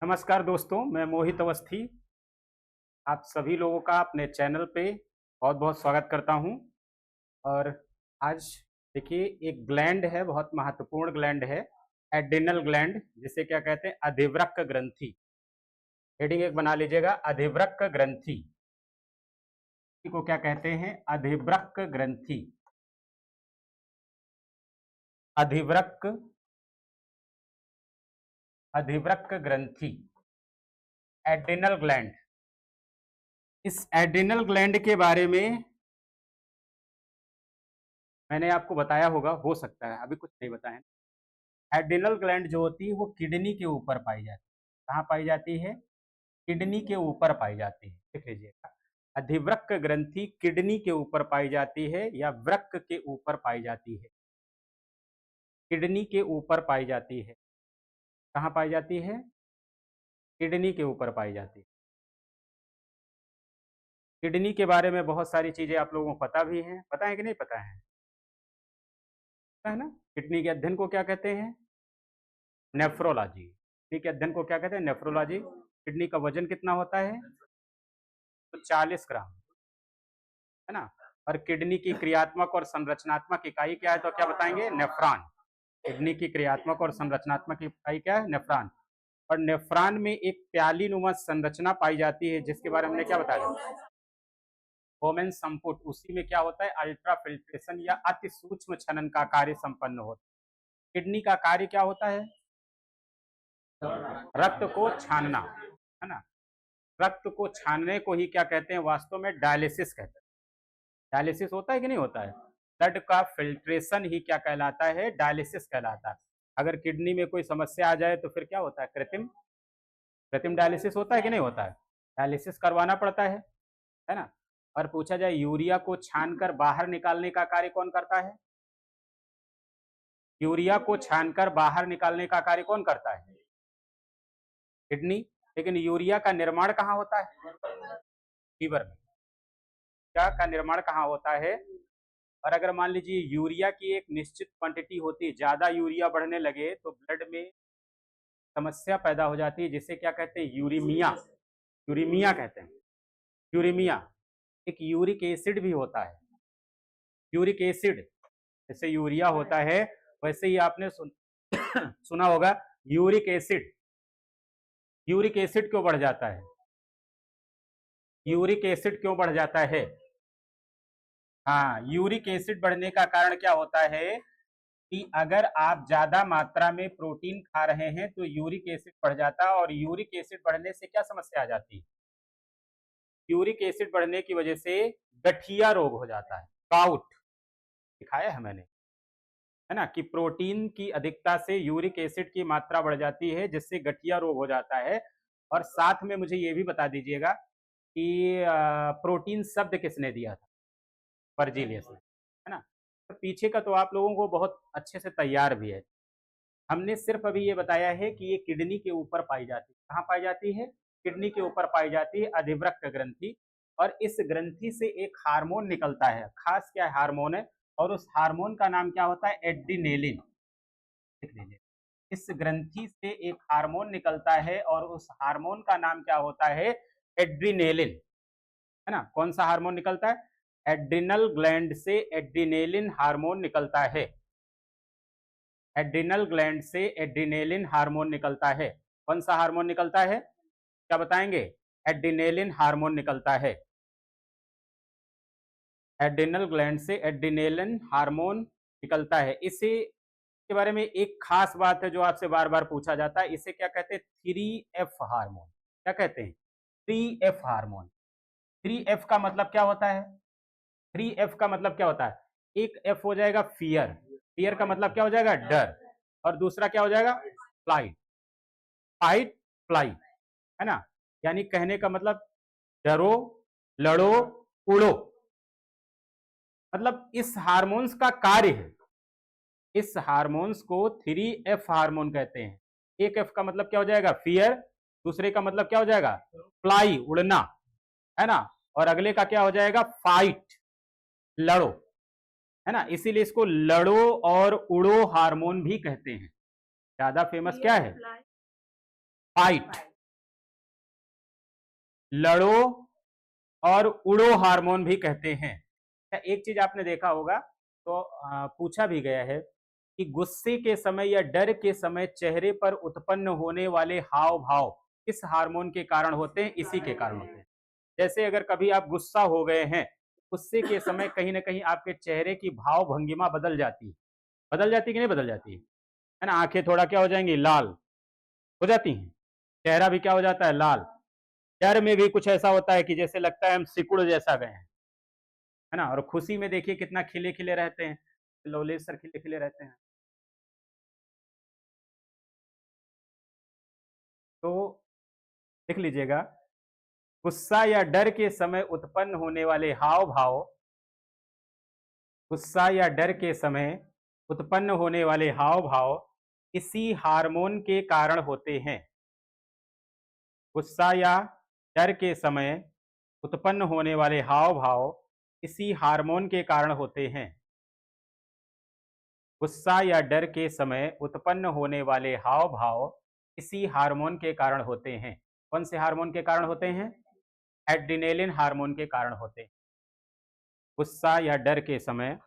नमस्कार दोस्तों, मैं मोहित अवस्थी आप सभी लोगों का अपने चैनल पे बहुत-बहुत स्वागत करता हूं। और आज देखिए एक ग्लैंड है, बहुत महत्वपूर्ण ग्लैंड है, एड्रिनल ग्लैंड जिसे क्या कहते हैं अधिवृक्क ग्रंथि। हेडिंग एक बना लीजिएगा, अधिवृक्क ग्रंथि को क्या कहते हैं अधिवृक्क ग्रंथि। अधिवृक्क अधिवृक्क ग्रंथि, एड्रिनल ग्लैंड। इस एड्रिनल ग्लैंड के बारे में मैंने आपको बताया होगा, हो सकता है अभी कुछ नहीं बताया। एड्रिनल ग्लैंड जो होती है वो किडनी के ऊपर पाई जाती है। कहाँ पाई जाती है? किडनी के ऊपर पाई जाती है। देख लीजिएगा, अधिवृक्क ग्रंथि किडनी के ऊपर पाई जाती है या वृक्क के ऊपर पाई जाती है। किडनी के ऊपर पाई जाती है। कहाँ पाई जाती है? किडनी के ऊपर पाई जाती है। किडनी के बारे में बहुत सारी चीजें आप लोगों को पता भी हैं, पता है कि नहीं पता है? पता है ना? किडनी के अध्ययन को क्या कहते हैं? नेफ्रोलॉजी। किडनी के अध्ययन को क्या कहते हैं? नेफ्रोलॉजी। किडनी का वजन कितना होता है? तो 40 ग्राम, है ना? और किडनी की क्रियात्मक और संरचनात्मक इकाई क्या है तो क्या बताएंगे? नेफ्रॉन। किडनी की क्रियात्मक और संरचनात्मक इकाई क्या है? नेफ्रॉन। और नेफ्रॉन में एक प्याली नुमा संरचना पाई जाती है जिसके बारे में हमने क्या बताया? फोमेन संपुट। उसी में क्या होता है? अल्ट्रा फिल्ट्रेशन या अति सूक्ष्म छनन का कार्य संपन्न होता है। किडनी का कार्य क्या होता है? रक्त को छानना, है ना? रक्त को छानने को ही क्या कहते हैं? वास्तव में डायलिसिस कहते हैं। डायलिसिस होता है कि नहीं होता है? ब्लड का फिल्ट्रेशन ही क्या कहलाता है? डायलिसिस कहलाता है। अगर किडनी में कोई समस्या आ जाए तो फिर क्या होता है? कृत्रिम कृत्रिम डायलिसिस होता है कि नहीं होता है? डायलिसिस करवाना पड़ता है ना? और पूछा जाए यूरिया को छानकर बाहर निकालने का कार्य कौन करता है? यूरिया को छानकर बाहर निकालने का कार्य कौन करता है? किडनी। लेकिन यूरिया का निर्माण कहाँ होता है? लीवर में। यूरिया का निर्माण कहाँ होता है? और अगर मान लीजिए यूरिया की एक निश्चित क्वांटिटी होती है, ज्यादा यूरिया बढ़ने लगे तो ब्लड में समस्या पैदा हो जाती है जिसे क्या कहते हैं? यूरीमिया। यूरीमिया कहते हैं। यूरीमिया। एक यूरिक एसिड भी होता है। यूरिक एसिड जैसे यूरिया होता है वैसे ही आपने सुना होगा यूरिक एसिड। यूरिक एसिड क्यों बढ़ जाता है? यूरिक एसिड क्यों बढ़ जाता है? हाँ, यूरिक एसिड बढ़ने का कारण क्या होता है कि अगर आप ज्यादा मात्रा में प्रोटीन खा रहे हैं तो यूरिक एसिड बढ़ जाता है। और यूरिक एसिड बढ़ने से क्या समस्या आ जाती है? यूरिक एसिड बढ़ने की वजह से गठिया रोग हो जाता है। गाउट दिखाया है मैंने, है ना, कि प्रोटीन की अधिकता से यूरिक एसिड की मात्रा बढ़ जाती है जिससे गठिया रोग हो जाता है। और साथ में मुझे ये भी बता दीजिएगा कि प्रोटीन शब्द किसने दिया था? वर्जिलियस ने, है ना? तो पीछे का तो आप लोगों को बहुत अच्छे से तैयार भी है। हमने सिर्फ अभी ये बताया है कि ये किडनी के ऊपर पाई जाती है। कहाँ पाई जाती है? किडनी के ऊपर पाई जाती है, अधिवृक्क ग्रंथि। और इस ग्रंथि से एक हार्मोन निकलता है, खास क्या हार्मोन है? और उस हार्मोन का नाम क्या होता है? एड्रीनेलिन। देख लीजिए, इस ग्रंथि से एक हार्मोन निकलता है और उस हार्मोन का नाम क्या होता है? एड्रीनेलिन, है ना? कौन सा हार्मोन निकलता है? एड्रिनल ग्लैंड से एड्रीनेलिन हार्मोन निकलता है। एड्रिनल ग्लैंड से एड्रीनेलिन हार्मोन निकलता है। कौन सा हार्मोन निकलता है? क्या बताएंगे? एड्रीनेलिन हार्मोन निकलता है। एड्रिनल ग्लैंड से एड्रीनेलिन हार्मोन निकलता है। इसी के बारे में एक खास बात है जो आपसे बार बार पूछा जाता है, इसे क्या कहते हैं? 3F hormone. क्या कहते हैं? 3F hormone. 3F का मतलब क्या होता है? 3F का मतलब क्या होता है? एक F हो जाएगा फियर। फियर का मतलब क्या हो जाएगा? डर। और दूसरा क्या हो जाएगा? फ्लाइट। फाइट, फ्लाई, है ना? यानी कहने का मतलब डरो, लड़ो, उड़ो। मतलब इस हार्मोन्स का कार्य है। इस हार्मोन्स को 3F हार्मोन कहते हैं। एक F का मतलब क्या हो जाएगा? फियर। दूसरे का मतलब क्या हो जाएगा? फ्लाई, उड़ना, है ना? और अगले का क्या हो जाएगा? फाइट, लड़ो, है ना? इसीलिए इसको लड़ो और उड़ो हार्मोन भी कहते हैं। ज्यादा फेमस क्या है? फाइट। लड़ो और उड़ो हार्मोन भी कहते हैं। एक चीज आपने देखा होगा, तो पूछा भी गया है कि गुस्से के समय या डर के समय चेहरे पर उत्पन्न होने वाले हाव भाव किस हार्मोन के कारण होते हैं? इसी के कारण होते हैं। जैसे अगर कभी आप गुस्सा हो गए हैं, गुस्से के समय कहीं ना कहीं आपके चेहरे की भाव भंगिमा बदल जाती है। बदल जाती है कि नहीं बदल जाती है ना? आंखें थोड़ा क्या हो जाएंगी, लाल हो जाती हैं, चेहरा भी क्या हो जाता है, लाल। डर में भी कुछ ऐसा होता है कि जैसे लगता है हम सिकुड़ जैसा गए हैं, है ना? और खुशी में देखिए कितना खिले खिले रहते हैं, लवलेश सर खिले खिले रहते हैं। तो लिख लीजिएगा, गुस्सा या डर के समय उत्पन्न होने वाले हाव भाव, गुस्सा या डर के समय उत्पन्न होने वाले हाव भाव किसी हार्मोन के कारण होते हैं। गुस्सा या डर के समय उत्पन्न होने वाले हाव भाव किसी हार्मोन के कारण होते हैं। गुस्सा या डर के समय उत्पन्न होने वाले हाव भाव किसी हार्मोन के कारण होते हैं। कौन से हार्मोन के कारण होते हैं? एड्रिनेलिन हार्मोन के कारण होते हैं। गुस्सा या डर के समय